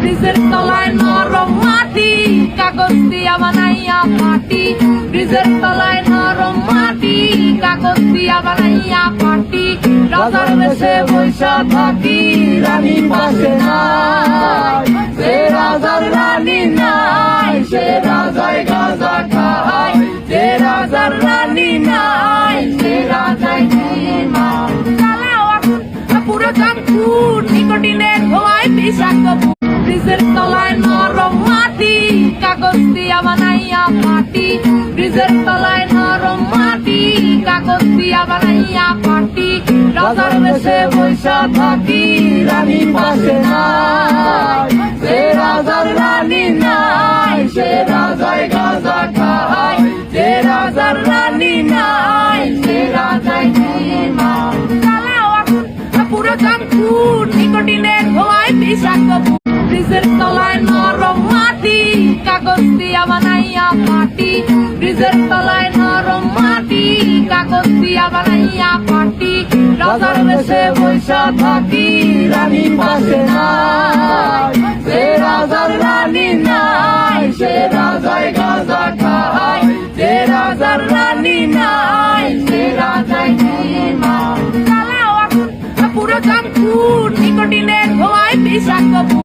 ব্রিজের তলায় নরম মাটি, কাগজ দিয়া বানাইয়া পাটি। ব্রিজের তলায় নরম মাটি, কাগজ দিয়া বানাইয়া পাটি। রাজার বেশে বৈশা থাকি, রানী পাশে নাই। সে রাজার রানী নাই, সে রাজায় গাঁজা খায়। সে রাজার রানী নাই, সে রাজায় পুরো চাঁদপুর নিকটিনের ধোয়ায় বিষাক্ত। ব্রিজের তলায় নরম মাটি, কাগজ দিয়া বানাইয়া পাটি। ব্রিজের তলায় নরম মাটি, কাগজ দিয়া বানাইয়া পাটি। রাজার বেশে বৈশা থাকি, রানী পাশে নাই। সে রাজার রানী নাই, সে রাজায় গাঁজা খায়। সে রাজার রানী নাই, সে রাজায় পুরো চাঁদপুর নিকটিনের ধোয়ায় বিষাক্ত। ব্রিজের তলায় নরম মাটি, কাগজ দিয়া বানাইয়া পাটি। ব্রিজের তলায় নরম মাটি, কাগজ দিয়া বানাইয়া পাটি। রাজার বেশে বৈশা থাকি, রানী পাশে নাই।